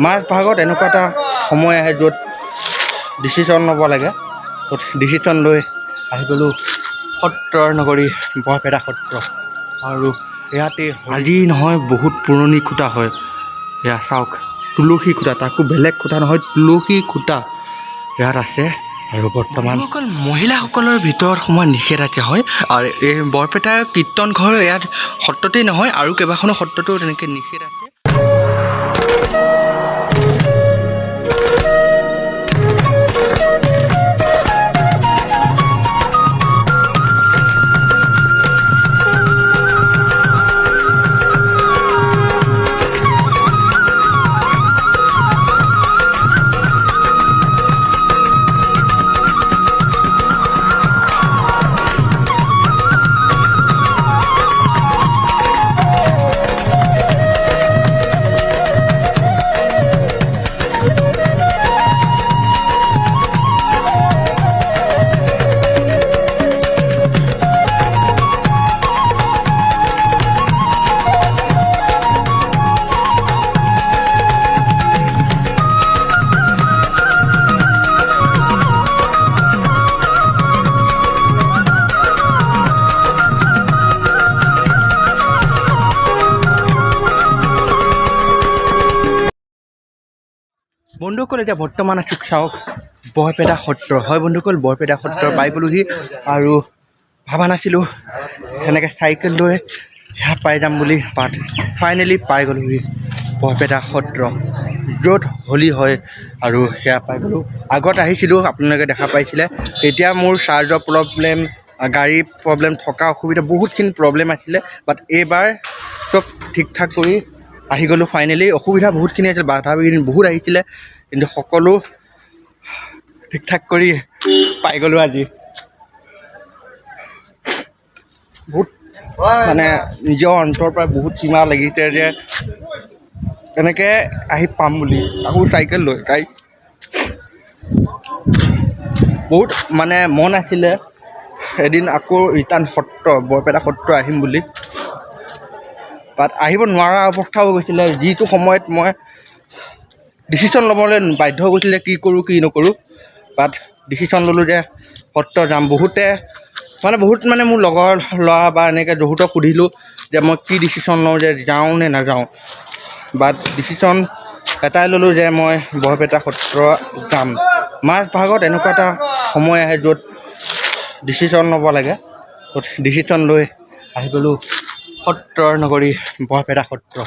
মাজ ভাগত এনেকুৱা এটা সময় আহে য'ত ডিচিশ্যন ল'ব লাগে। ত'ত ডিচিশ্যন লৈ আহি গ'লোঁ সত্ৰৰ নগৰী বৰপেটা সত্ৰ। আৰু ইয়াতে আজি নহয় বহুত পুৰণি খুঁটা হয়। এয়া চাওক তুলসী খুঁটা, তাকো বেলেগ খুঁটা নহয়, তুলসী খুঁটা ইয়াত আছে। আৰু বৰ্তমান অকল মহিলাসকলৰ ভিতৰত সোমোৱা নিষেধাজ্ঞা হয়। আৰু এই বৰপেটা কীৰ্তন ঘৰ ইয়াত সত্ৰতেই নহয় আৰু কেইবাখনো সত্ৰতো তেনেকৈ নিষেধ আছে। বন্ধুসকল এতিয়া বৰ্তমান আছোঁ চাওক বৰপেটা সত্ৰ। হয় বন্ধুসকল, বৰপেটা সত্ৰ পাই গ'লোহি। আৰু ভবা নাছিলোঁ সেনেকৈ চাইকেল লৈ সেয়া পাই যাম বুলি, বাট ফাইনেলি পাই গ'লোহি বৰপেটা সত্ৰ, য'ত হোলী হয়। আৰু সেয়া পাই গ'লোঁ। আগত আহিছিলোঁ, আপোনালোকে দেখা পাইছিলে। এতিয়া মোৰ চাৰ্জৰ প্ৰব্লেম, গাড়ীৰ প্ৰব্লেম, থকা অসুবিধা বহুতখিনি প্ৰব্লেম আছিলে। বাট এইবাৰ চব ঠিক ঠাক কৰি আহি গ'লোঁ ফাইনেলি। অসুবিধা বহুতখিনি আছিল, বাধা বিঘিনি বহুত আহিছিলে, কিন্তু সকলো ঠিক ঠাক কৰি পাই গ'লোঁ আজি। বহুত মানে নিজৰ অন্তৰৰ পৰা বহুত সীমা লাগিছে যে এনেকৈ আহি পাম বুলি, আকৌ চাইকেল লৈ গাড়ী। বহুত মানে মন আছিলে এদিন আকৌ ৰিটাৰ্ণ সত্ৰ বৰপেটা সত্ৰ আহিম বুলি, বাট আহিব নোৱাৰা অৱস্থা হৈ গৈছিলে। যিটো সময়ত মই ডিচিশ্যন ল'বলৈ বাধ্য হৈ গৈছিলে কি কৰোঁ কি নকৰোঁ, বাট ডিচিশ্যন ল'লোঁ যে সত্ৰ যাম। বহুত মোৰ লগৰ ল'ৰা বা এনেকৈ বহুতক সুধিলোঁ যে মই কি ডিচিশ্যন লওঁ, যে যাওঁ নে নাযাওঁ। বাট ডিচিশ্যন এটাই ল'লোঁ যে মই বৰপেটা সত্ৰ যাম। মাজ ভাগত এনেকুৱা এটা সময় আহে য'ত ডিচিশ্যন ল'ব লাগে। ত'ত ডিচিশ্যন লৈ আহি গ'লোঁ সত্ৰৰ নগৰী বৰপেটা সত্ৰ।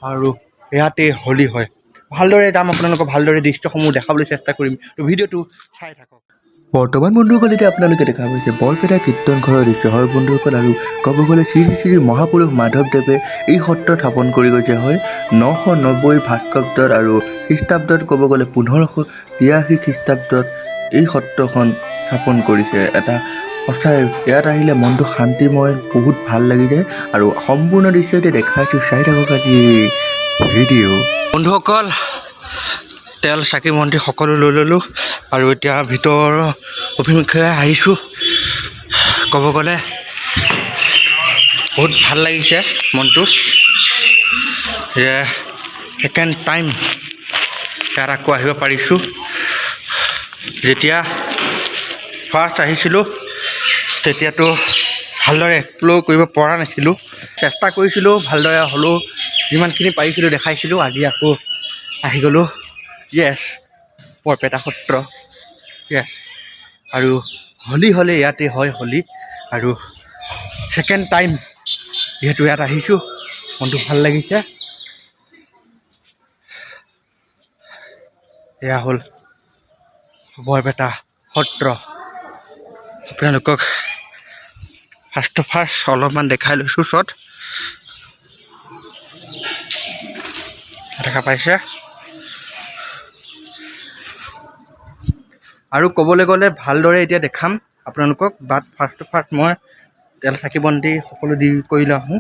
আৰু ইয়াতে হোলী হয়। ভালদৰে যাম, আপোনালোকক ভালদৰে দৃশ্যসমূহ দেখাবলৈ চেষ্টা কৰিম, তো ভিডিঅ'টো চাই থাকক। বৰ্তমান বন্ধুসকল এতিয়া আপোনালোকে দেখা পাইছে বৰপেটা কীৰ্তন ঘৰৰ দৃশ্য হয় বন্ধুসকল। আৰু ক'ব গ'লে শ্ৰী শ্ৰী মহাপুৰুষ মাধৱদেৱে এই সত্ৰ স্থাপন কৰি গৈছে হয় 990 ভাস্কৰ্যত, আৰু খ্ৰীষ্টাব্দত ক'ব গ'লে 1583 খ্ৰীষ্টাব্দত এই সত্ৰখন স্থাপন কৰিছে। এটা সঁচাই ইয়াত আহিলে মনটো শান্তিময়, বহুত ভাল লাগি যায়। আৰু সম্পূৰ্ণ দৃশ্য এতিয়া দেখাইছোঁ, চাই থাকক আজি ভিডিঅ'। বন্ধুসকল তেল চাকি মন্দিৰ সকলো লৈ ল'লোঁ, আৰু এতিয়া ভিতৰৰ অভিমুখে আহিছোঁ। ক'ব গ'লে বহুত ভাল লাগিছে মনটো যে ছেকেণ্ড টাইম ইয়াত আকৌ আহিব পাৰিছোঁ। যেতিয়া ফাৰ্ষ্ট আহিছিলোঁ তেতিয়াতো ভালদৰে এক্সপ্ল'ৰ কৰিব পৰা নাছিলোঁ, চেষ্টা কৰিছিলোঁ ভালদৰে, হ'লেও যিমানখিনি পাৰিছিলোঁ দেখাইছিলোঁ। আজি আকৌ আহি গ'লোঁ য়েছ বৰপেটা সত্ৰ য়েছ। আৰু হোলী হ'লে ইয়াতে হয় হোলী, আৰু ছেকেণ্ড টাইম যিহেতু ইয়াত আহিছোঁ মনটো ভাল লাগিছে। এয়া হ'ল বৰপেটা সত্ৰ। আপোনালোকক ফাৰ্ষ্ট অলপমান দেখাই লৈছোঁ শ্বট, দেখা পাইছে। আৰু ক'বলৈ গ'লে ভালদৰে এতিয়া দেখাম আপোনালোকক, বাট ফাৰ্ষ্ট মই তেল চাকি বন্তি সকলো দি কৰি লৈ আহোঁ,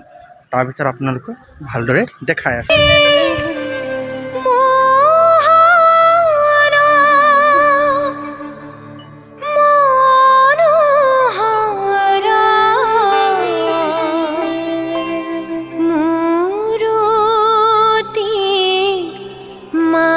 তাৰপিছত আপোনালোকক ভালদৰে দেখাই আছোঁ। মা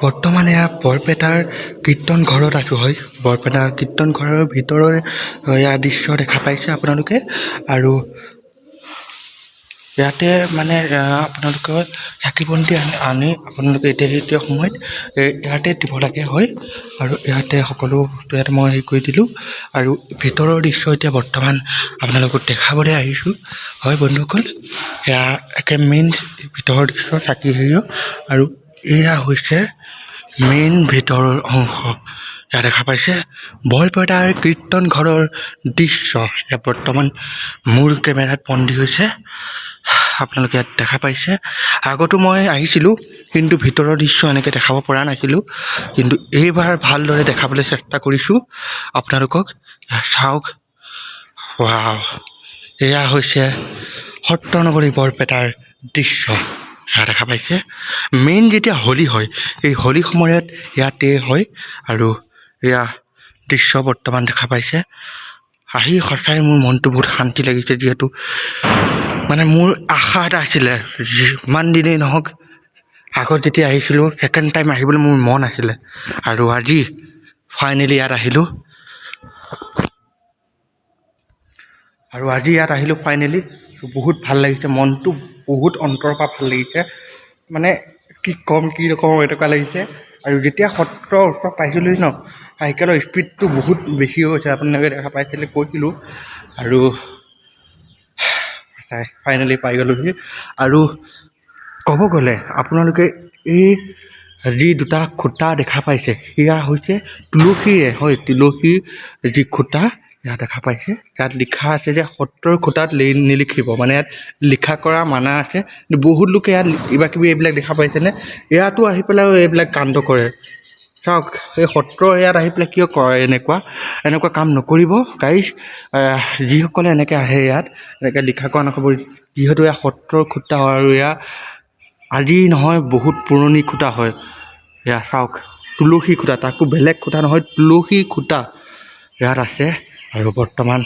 বৰ্তমান এয়া বৰপেটাৰ কীৰ্তন ঘৰত আছোঁ হয়। বৰপেটাৰ কীৰ্তন ঘৰৰ ভিতৰৰ এয়া দৃশ্য দেখা পাইছে আপোনালোকে। আৰু ইয়াতে মানে আপোনালোকে চাকি বন্তি আনি আপোনালোকে এতিয়া সময়ত ইয়াতে দিব লাগে হয়। আৰু ইয়াতে সকলো বস্তু ইয়াতে মই হেৰি কৰি দিলোঁ। আৰু ভিতৰৰ দৃশ্য এতিয়া বৰ্তমান আপোনালোকক দেখাবলৈ আহিছোঁ হয় বন্ধুসকল। এয়া একে মেইন ভিতৰৰ দৃশ্য চাকি হেৰিও। আৰু এয়া হৈছে মেইন ভিতৰৰ অংশ। ইয়াত দেখা পাইছে বৰপেটাৰ কীৰ্তন ঘৰৰ দৃশ্য। ইয়াত বৰ্তমান মোৰ কেমেৰাত বন্দী হৈছে, আপোনালোকে ইয়াত দেখা পাইছে। আগতো মই আহিছিলোঁ কিন্তু ভিতৰৰ দৃশ্য এনেকৈ দেখাব পৰা নাছিলোঁ, কিন্তু এইবাৰ ভালদৰে দেখাবলৈ চেষ্টা কৰিছোঁ আপোনালোকক। চাওক, ৱাও, এয়া হৈছে সত্ৰনগৰী বৰপেটাৰ দৃশ্য। এয়া দেখা পাইছে মেইন যেতিয়া হোলী হয়, এই হোলী সময়ত ইয়াতে হয়। আৰু এয়া দৃশ্য বৰ্তমান দেখা পাইছে। আহি সঁচাই মোৰ মনটো বহুত শান্তি লাগিছে, যিহেতু মানে মোৰ আশা এটা আছিলে যিমান দিনেই নহওক। আগত যেতিয়া আহিছিলোঁ ছেকেণ্ড টাইম আহিবলৈ মোৰ মন আছিলে, আৰু আজি ফাইনেলি ইয়াত আহিলোঁ। ফাইনেলি বহুত ভাল লাগিছে, মনটো বহুত অন্তৰৰ পৰা ভাল লাগিছে। মানে কি ক'ম কি নক'ম এনেকুৱা লাগিছে। আৰু যেতিয়া সত্ৰৰ ওচৰত পাইছিলোঁ ন, চাইকেলৰ স্পীডটো বহুত বেছি হৈছে, আপোনালোকে দেখা পাইছিলে কৈছিলোঁ। আৰু ফাইনেলি পাই গ'লোহি। আৰু ক'ব গ'লে আপোনালোকে এই যি দুটা খুঁটা দেখা পাইছে সেয়া হৈছে তুলসীৰে হয়। তুলসীৰ যি খুঁটা ইয়াত দেখা পাইছে, ইয়াত লিখা আছে যে সত্ৰৰ খুঁটাত নিলিখিব, মানে ইয়াত লিখা কৰা মানা আছে। কিন্তু বহুত লোকে ইয়াত কিবা কিবি এইবিলাক দেখা পাইছেনে, ইয়াতো আহি পেলাই এইবিলাক কাণ্ড কৰে। চাওক, এই সত্ৰ ইয়াত আহি পেলাই কিয় কৰে এনেকুৱা কাম নকৰিব গাইজ। যিসকলে এনেকৈ আহে ইয়াত এনেকৈ লিখা কৰা নকৰিব, যিহেতু এয়া সত্ৰৰ খুঁটা হয়। আৰু এয়া আজি নহয় বহুত পুৰণি খুঁটা হয়। এয়া চাওক, তুলসী খুঁটা, তাকো বেলেগ খুঁটা নহয়, তুলসী খুঁটা ইয়াত আছে। আৰু বৰ্তমান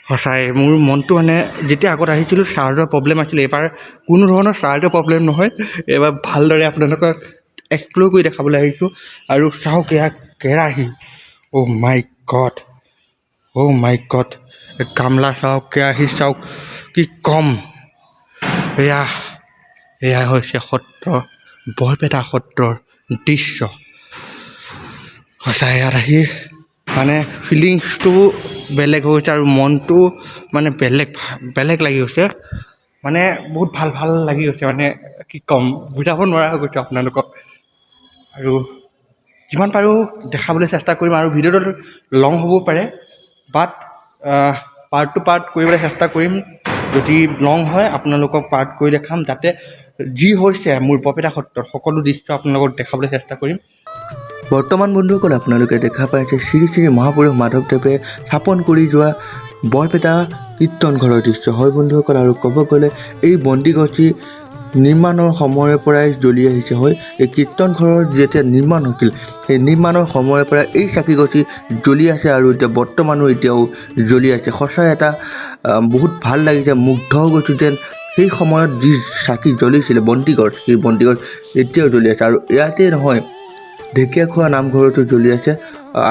সঁচাই মোৰ মনটো মানে যেতিয়া আগত আহিছিলোঁ চাৰ্জৰ প্ৰব্লেম আছিলে, এইবাৰ কোনো ধৰণৰ চাৰ্জৰ প্ৰব্লেম নহয়। এইবাৰ ভালদৰে আপোনালোকক এক্সপ্ল'ৰ কৰি দেখাবলৈ আহিছোঁ। আৰু চাওক, এয়া কেৰাহী, অ' মাই গড, গামলা চাওক, কেৰাহী চাওক, কি ক'ম। এয়া হৈছে বৰপেটা সত্ৰৰ দৃশ্য। সঁচাই ইয়াত আহি মানে ফিলিংছটো বেলেগ হৈছে, আৰু মনটো মানে বেলেগ লাগি গৈছে। মানে বহুত ভাল লাগি গৈছে, মানে কি ক'ম, বুজাব নোৱাৰা হৈ গৈছোঁ আপোনালোকক। আৰু যিমান পাৰোঁ দেখাবলৈ চেষ্টা কৰিম। আৰু ভিডিঅ'টো লং হ'ব পাৰে, বাট পাৰ্ট টু পাৰ্ট কৰিবলৈ চেষ্টা কৰিম। যদি লং হয় আপোনালোকক পাৰ্ট কৰি দেখাম, যাতে যি হৈছে মোৰ বৰপেটা সত্ৰত সকলো দৃশ্য আপোনালোকক দেখাবলৈ চেষ্টা কৰিম। বৰ্তমান বন্ধুসকল আপোনালোকে দেখা পাইছে শ্ৰী শ্ৰী মহাপুৰুষ মাধৱদেৱে স্থাপন কৰি যোৱা বৰপেটা কীৰ্তন ঘৰৰ দৃশ্য হয় বন্ধুসকল। আৰু ক'ব গ'লে এই বন্দিগছি নিৰ্মাণৰ সময়ৰ পৰাই জ্বলি আহিছে হয়। এই কীৰ্তন ঘৰৰ যেতিয়া নিৰ্মাণ হৈছিল, সেই নিৰ্মাণৰ সময়ৰ পৰা এই চাকিগছি জ্বলি আছে, আৰু এতিয়া বৰ্তমানো এতিয়াও জ্বলি আছে। সঁচাই এটা বহুত ভাল লাগিছে, মুগ্ধ হৈ গৈছোঁ যেন সেই সময়ত যি চাকি জ্বলিছিলে বন্তিগছ, সেই বন্তিগছ এতিয়াও জ্বলি আছে। আৰু ইয়াতে নহয়, ঢেকীয়াখোৱা নামঘৰতো জ্বলি আছে।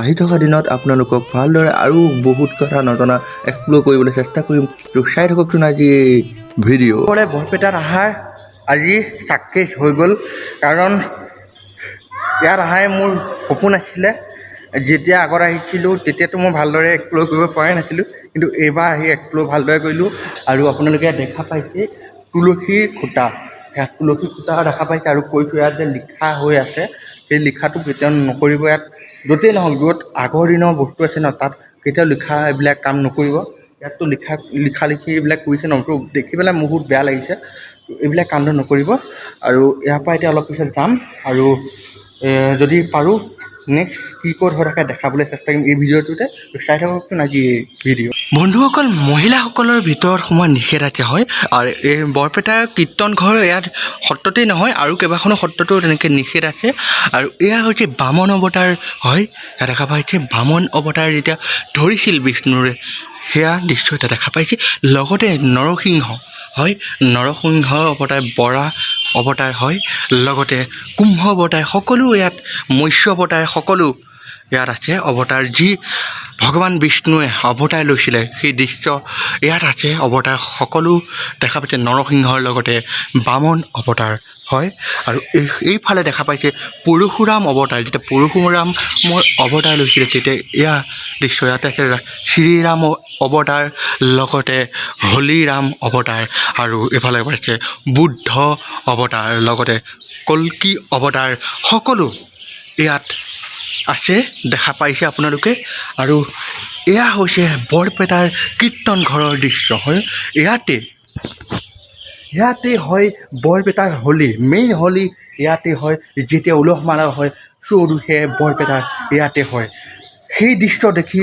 আহি থকা দিনত আপোনালোকক ভালদৰে আৰু বহুত কথা নজনা এক্সপ্ল'ৰ কৰিবলৈ চেষ্টা কৰিম। তো চাই থাককচোন আজি ভিডিঅ'। বৰপেটাত অহাৰ আজি চাকচেছ হৈ গ'ল, কাৰণ ইয়াত অহাই মোৰ সপোন আছিলে। যেতিয়া আগত আহিছিলোঁ তেতিয়াতো মই ভালদৰে এক্সপ্ল'ৰ কৰিব পৰাই নাছিলোঁ, কিন্তু এইবাৰ আহি এক্সপ্ল'ৰ ভালদৰে কৰিলোঁ। আৰু আপোনালোকে ইয়াত দেখা পাইছে তুলসীৰ খুঁটা, ইয়াত তুলসী খুঁটা দেখা পাইছে। আৰু কৈছোঁ ইয়াত যে লিখা হৈ আছে, সেই লিখাটো কেতিয়াও নকৰিব। ইয়াত য'তেই নহওক, য'ত আগৰ দিনৰ বস্তু আছে ন, তাত কেতিয়াও লিখা এইবিলাক কাম নকৰিব। ইয়াততো লিখা এইবিলাক কৰিছে ন, তো দেখি পেলাই মোৰ বহুত বেয়া লাগিছে। এইবিলাক কাণ্ড নকৰিব। আৰু ইয়াৰ পৰা এতিয়া অলপ পিছত যাম, আৰু যদি পাৰোঁ নেক্সট কি ক'ত হৈ থাকে দেখাবলৈ চেষ্টা কৰিম এই ভিডিঅ'টোতে। চাই থাককচোন আজি এই ভিডিঅ'। বন্ধুসকল, মহিলাসকলৰ ভিতৰত সোমোৱা নিষেধাজ্ঞা হয়। আৰু এই বৰপেটা কীৰ্তন ঘৰ ইয়াত সত্ৰতেই নহয়, আৰু কেইবাখনো সত্ৰতো তেনেকৈ নিষেধ আছে। আৰু এয়া হৈছে বামন অৱতাৰ হয়। ইয়াত দেখা পাইছে বামন অৱতাৰ যেতিয়া ধৰিছিল বিষ্ণুৰে, সেয়া দৃশ্য এটা দেখা পাইছে। লগতে নৰসিংহ হয়, নৰসিংহ অৱতাৰ, বৰা অৱতাৰ হয়, লগতে কুম্ভ অৱতাৰ, সকলো ইয়াত মৎস্য অৱতাৰ সকলো ইয়াত আছে অৱতাৰ। যি ভগৱান বিষ্ণুৱে অৱতাৰ লৈছিলে সেই দৃশ্য ইয়াত আছে অৱতাৰ সকলো দেখা পাইছে। নৰসিংহৰ লগতে বামন অৱতাৰ হয়, আৰু এইফালে দেখা পাইছে পৰশুৰাম অৱতাৰ। যেতিয়া পৰশুৰামৰ অৱতাৰ লৈছিলে তেতিয়া ইয়াৰ দৃশ্য ইয়াত আছে। শ্ৰীৰাম অৱতাৰ, লগতে হলিৰাম অৱতাৰ, আৰু এইফালে পাইছে বুদ্ধ অৱতাৰ, লগতে কল্কি অৱতাৰ সকলো ইয়াত আছে দেখা পাইছে আপোনালোকে। আৰু এয়া হৈছে বৰপেটাৰ কীৰ্তন ঘৰৰ দৃশ্য হয়। ইয়াতে হয় বৰপেটাৰ হোলী, মেইন হোলী ইয়াতে হয়। যেতিয়া উলহ মালহ হয় 14 বৰপেটাৰ ইয়াতে হয়। সেই দৃশ্য দেখি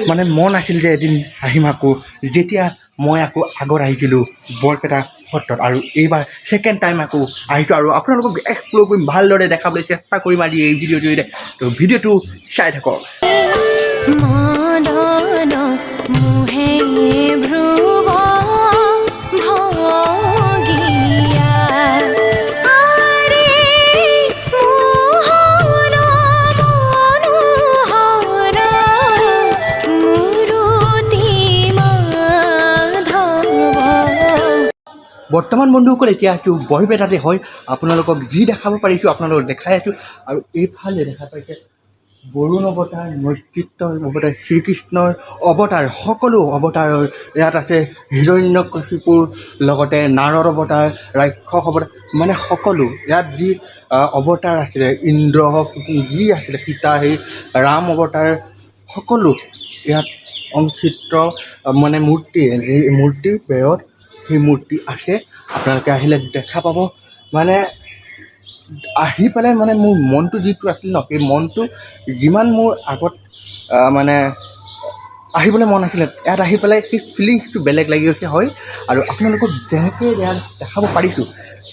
মানে মন আছিল যে এদিন আহিম আকৌ, যেতিয়া মই আকৌ আগত আহিছিলোঁ বৰপেটা সত্ৰত, আৰু এইবাৰ ছেকেণ্ড টাইম আকৌ আহিছোঁ আৰু আপোনালোকক এক্সপ্ল'ৰ কৰিম, ভালদৰে দেখাবলৈ চেষ্টা কৰিম আজি এই ভিডিঅ'ৰ জৰিয়তে। তো ভিডিঅ'টো চাই থাকক। বৰ্তমান বন্ধুসকল এতিয়া আছোঁ বৰপেটাতে হয়। আপোনালোকক যি দেখাব পাৰিছোঁ আপোনালোকক দেখাই আছোঁ। আৰু এইফালে দেখা পাইছে বৰুণ অৱতাৰ, নৈচিত্ৰৰ অৱতাৰ, শ্ৰীকৃষ্ণৰ অৱতাৰ, সকলো অৱতাৰৰ ইয়াত আছে। হিৰণ্যকশিপুৰ, লগতে নাৰদ অৱতাৰ, ৰাক্ষস অৱতাৰ, মানে সকলো ইয়াত যি অৱতাৰ আছিলে, ইন্দ্ৰ যি আছিলে, সীতা, সেই ৰাম অৱতাৰ, সকলো ইয়াত অংচিত্ৰ মানে মূৰ্তিৰ বেৰত সেই মূৰ্তি আছে। আপোনালোকে আহিলে দেখা পাব। মানে আহি পেলাই মানে মোৰ মনটো যিটো আছিল ন, সেই মনটো যিমান মোৰ আগত মানে আহিবলৈ মন আছিলে, ইয়াত আহি পেলাই সেই ফিলিংছটো বেলেগ লাগি গৈছে হয়। আৰু আপোনালোকক যেনেকৈ ইয়াত দেখাব পাৰিছোঁ,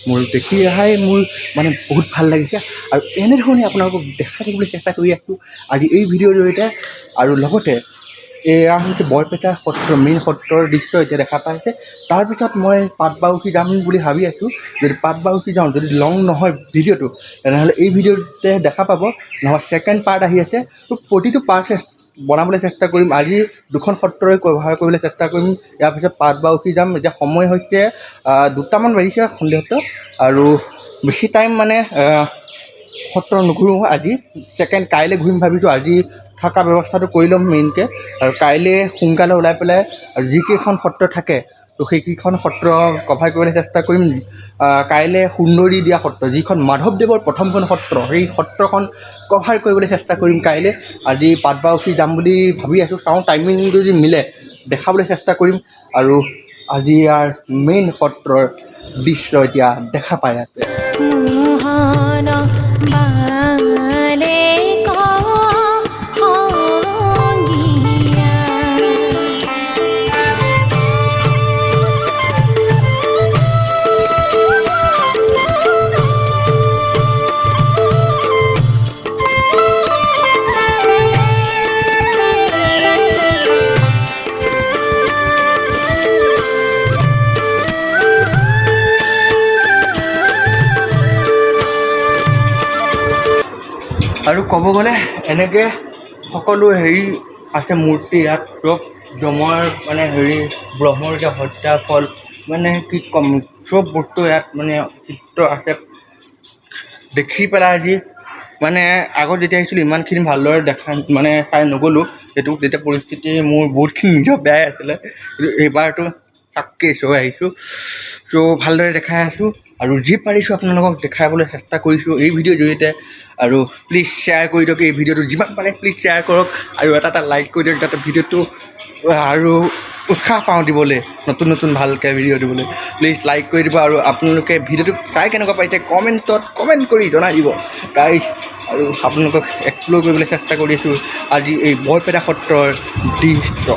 মোৰ দেখি অহাই মোৰ মানে বহুত ভাল লাগিছে। আৰু এনেধৰণে আপোনালোকক দেখাই থাকিবলৈ চেষ্টা কৰি আছোঁ আজি এই ভিডিঅ'ৰ জৰিয়তে। আৰু লগতে এয়া হৈছে বৰপেটা সত্ৰ, মেইন সত্ৰৰ দৃশ্য এতিয়া দেখা পাইছে। তাৰপিছত মই পাটবাউসী যাম বুলি ভাবি আছোঁ। যদি পাটবাউসী যাওঁ, যদি লং নহয় ভিডিঅ'টো, তেনেহ'লে এই ভিডিঅ'তে দেখা পাব, নহয় ছেকেণ্ড পাৰ্ট আহি আছে। তো প্ৰতিটো পাৰ্ট বনাবলৈ চেষ্টা কৰিম। আজি 2খন সত্ৰই কভাৰ কৰিবলৈ চেষ্টা কৰিম। ইয়াৰ পিছত পাটবাউসী যাম। এতিয়া সময় হৈছে 2টামান বাজিছে সন্ধিয়াটো, আৰু বেছি টাইম মানে সত্ৰ নুঘূৰোঁ আজি। কাইলৈ ঘূৰিম ভাবিছোঁ। আজি থকা ব্যৱস্থাটো কৰি ল'ম মেইনকৈ, আৰু কাইলৈ সোনকালে ওলাই পেলাই যিকেইখন সত্ৰ থাকে তো সেইকেইখন সত্ৰ কভাৰ কৰিবলৈ চেষ্টা কৰিম। কাইলৈ সুন্দৰী দিয়া সত্ৰ, যিখন মাধৱদেৱৰ প্ৰথমখন সত্ৰ, সেই সত্ৰখন কভাৰ কৰিবলৈ চেষ্টা কৰিম কাইলৈ। আজি পাটবাউসী যাম বুলি ভাবি আছোঁ, চাওঁ টাইমিং যদি মিলে দেখাবলৈ চেষ্টা কৰিম। আৰু আজি ইয়াৰ মেইন সত্ৰৰ দৃশ্য এতিয়া দেখা পাই আছে। আৰু ক'ব গ'লে এনেকৈ সকলো হেৰি আছে মূৰ্তি ইয়াত, চব যমৰ মানে ব্ৰহ্মৰ যে হত্যা ফল, মানে কি ক'ম, চব বস্তু ইয়াত মানে চিত্ৰ আছে। দেখি পেলাই আজি মানে আগত যেতিয়া আহিছিলোঁ ইমানখিনি ভালদৰে চাই নগ'লোঁ। তেতিয়া পৰিস্থিতি মোৰ বহুতখিনি নিজৰ বেয়াই আছিলে, কিন্তু এইবাৰতো চাককেছ হৈ আহিছোঁ। ত' ভালদৰে দেখাই আছোঁ, আৰু যি পাৰিছোঁ আপোনালোকক দেখাবলৈ চেষ্টা কৰিছোঁ এই ভিডিঅ'ৰ জৰিয়তে। আৰু প্লিজ শ্বেয়াৰ কৰি দিয়ক এই ভিডিঅ'টো, যিমান পাৰে প্লিজ শ্বেয়াৰ কৰক, আৰু এটা লাইক কৰি দিয়ক, যাতে ভিডিঅ'টো আৰু উৎসাহ পাওঁ দিবলৈ, নতুন ভালকৈ ভিডিঅ' দিবলৈ। প্লিজ লাইক কৰি দিব, আৰু আপোনালোকে ভিডিঅ'টো চাই কেনেকুৱা পাইছে কমেণ্টত কমেণ্ট কৰি জনাই দিব গাইজ। আৰু আপোনালোকক এক্সপ্ল'ৰ কৰিবলৈ চেষ্টা কৰিছোঁ আজি এই বৰপেটা সত্ৰৰ দৃশ্য।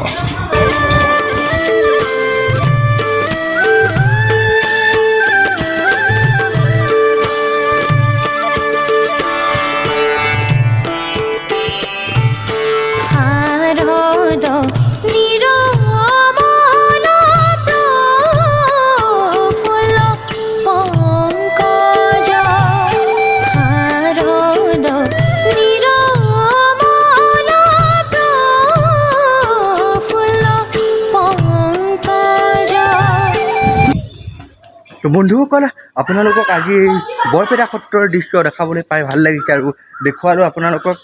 তো বন্ধুসকল আপোনালোকক আজি এই বৰপেটা সত্ৰৰ দৃশ্য দেখাবলৈ পাই ভাল লাগিছে আৰু দেখুৱালোঁ আপোনালোকক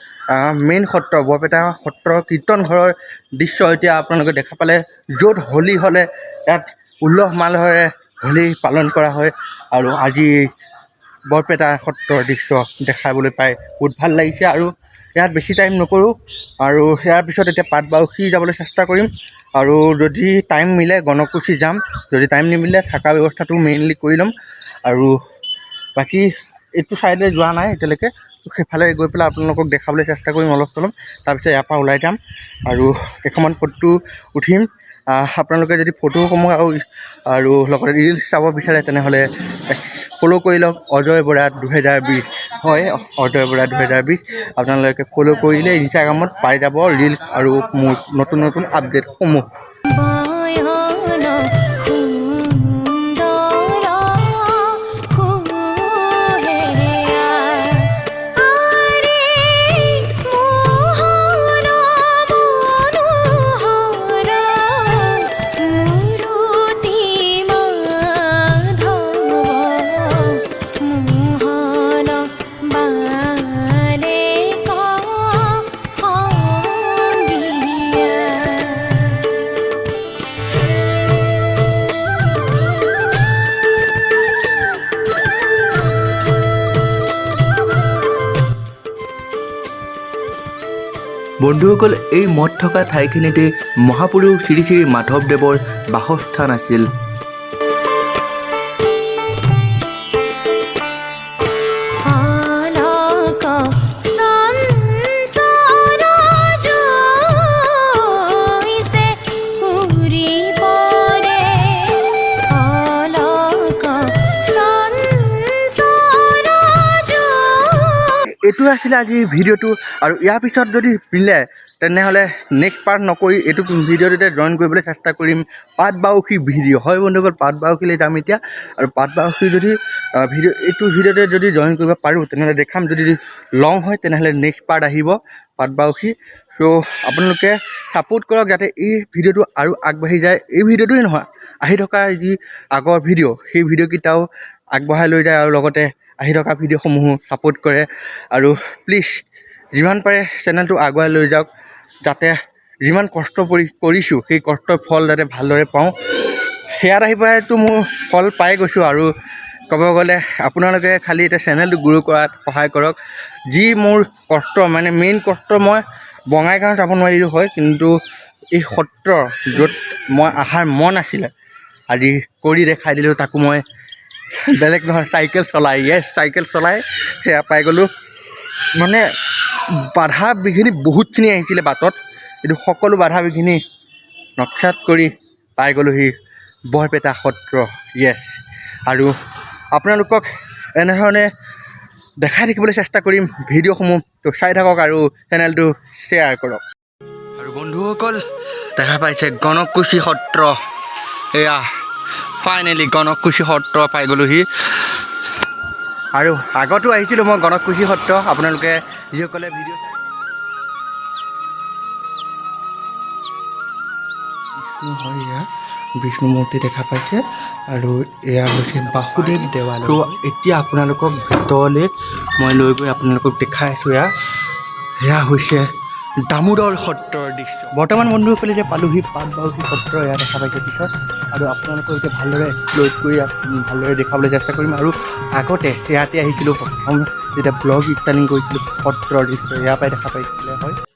মেইন সত্ৰ বৰপেটা সত্ৰ কীৰ্তন ঘৰৰ দৃশ্য এতিয়া আপোনালোকে দেখা পালে য'ত হোলী হ'লে ইয়াত উলহ মালহেৰে হোলী পালন কৰা হয় আৰু আজি বৰপেটা সত্ৰৰ দৃশ্য দেখাবলৈ পাই বহুত ভাল লাগিছে আৰু ইয়াত বেছি টাইম নকৰোঁ আৰু ইয়াৰ পিছত এতিয়া পাটবাউসী যাবলৈ চেষ্টা কৰিম আৰু যদি টাইম মিলে গণকুছি যাম যদি টাইম নিমিলে থকা ব্যৱস্থাটো মেইনলি কৰি ল'ম আৰু বাকী এইটো ছাইডে যোৱা নাই এতিয়ালৈকে সেইফালে গৈ পেলাই আপোনালোকক দেখাবলৈ চেষ্টা কৰিম অলপ চলপ তাৰপিছত ইয়াৰ পৰা ওলাই যাম আৰু কেইখনমান ফটো উঠিম আপোনালোকে যদি ফটোসমূহ আৰু লগতে ৰিলচ চাব বিচাৰে তেনেহ'লে ফ'ল' কৰি লওক অজয় বৰা 2020 হয় অজয় বৰা 2020 আপোনালোকে ফ'ল' কৰিলে ইনষ্টাগ্ৰামত পাই যাব ৰিলচ আৰু মোৰ নতুন নতুন আপডেটসমূহ বন্ধুসকল এই মঠ থকা ঠাইখিনিতে মহাপুৰুষ শ্ৰী শ্ৰী মাধৱদেৱৰ বাসস্থান আছিল এইটো আছিলে আজি ভিডিঅ'টো আৰু ইয়াৰ পিছত যদি মিলে তেনেহ'লে নেক্সট পাৰ্ট নকৰি এইটো ভিডিঅ'টোতে জইন কৰিবলৈ চেষ্টা কৰিম পাটবাউসী ভিডিঅ' হয় বন্ধুসকল পাটবাউসীলৈ যাম এতিয়া আৰু পাটবাউসী যদি এইটো ভিডিঅ'তে যদি জইন কৰিব পাৰোঁ তেনেহ'লে দেখাম যদি লং হয় তেনেহ'লে নেক্সট পাৰ্ট আহিব পাটবাউসী চ' আপোনালোকে ছাপোৰ্ট কৰক যাতে এই ভিডিঅ'টো আৰু আগবাঢ়ি যায় এই ভিডিঅ'টোৱেই নহয় আহি থকা যি আগৰ ভিডিঅ' সেই ভিডিঅ'কেইটাও আগবঢ়াই লৈ যায় আৰু লগতে আহি থকা ভিডিঅ'সমূহো ছাপোৰ্ট কৰে আৰু প্লিজ যিমান পাৰে চেনেলটো আগুৱাই লৈ যাওক যাতে যিমান কষ্ট কৰিছোঁ সেই কষ্টৰ ফল যাতে ভালদৰে পাওঁ সেয়াত আহি পাইতো মোৰ ফল পাই গৈছোঁ আৰু ক'ব গ'লে আপোনালোকে খালি এতিয়া চেনেলটো গ্ৰ' কৰাত সহায় কৰক যি মোৰ কষ্ট মানে মেইন কষ্ট মই বঙাইগাঁও যাব নোৱাৰিলোঁ হয় কিন্তু এই সত্ৰ য'ত মই অহাৰ মন আছিলে আজি কৰি দেখাই দিলোঁ তাকো মই বেলেগ নহয় চাইকেল চলাই সেয়া পাই গ'লোঁ মানে বাধা বিঘিনি বহুতখিনি আহিছিলে বাটত এইটো সকলো বাধা বিঘিনি নক্ষাত কৰি পাই গ'লোহি বৰপেটা সত্ৰ আৰু আপোনালোকক এনেধৰণে দেখাই থাকিবলৈ চেষ্টা কৰিম ভিডিঅ'সমূহ তো চাই থাকক আৰু চেনেলটো শ্বেয়াৰ কৰক আৰু বন্ধুসকল দেখা পাইছে গণকুছি সত্ৰ এয়া ফাইনেলি গণকুছি সত্ৰ পাই গ'লোহি আৰু আগতো আহিছিলোঁ মই গণকুছি সত্ৰ আপোনালোকে যিসকলে ভিডিঅ' বিষ্ণু হয় এয়া বিষ্ণু মূৰ্তি দেখা পাইছে আৰু এয়া হৈছে বাসুদেৱ দেৱালয় ত' এতিয়া আপোনালোকক ভিতৰলৈ মই লৈ গৈ আপোনালোকক দেখাই আছোঁ এয়া হৈছে দামোদৰ সত্ৰৰ দৃশ্য বৰ্তমান বন্ধুসকলে যে পালোহি পাটবাউসী সত্ৰ এয়া দেখা পাইছে পিছত আৰু আপোনালোকক এতিয়া ভালদৰে এক্সপ্ল'ৰ কৰি ভালদৰে দেখাবলৈ চেষ্টা কৰিম আৰু আগতে ইয়াতে আহিছিলোঁ প্ৰথম যেতিয়া ব্লগ ষ্টাৰ্টিং কৰিছিলোঁ সত্ৰৰ দৃশ্য ইয়াৰ পৰাই দেখা পাইছিলে হয়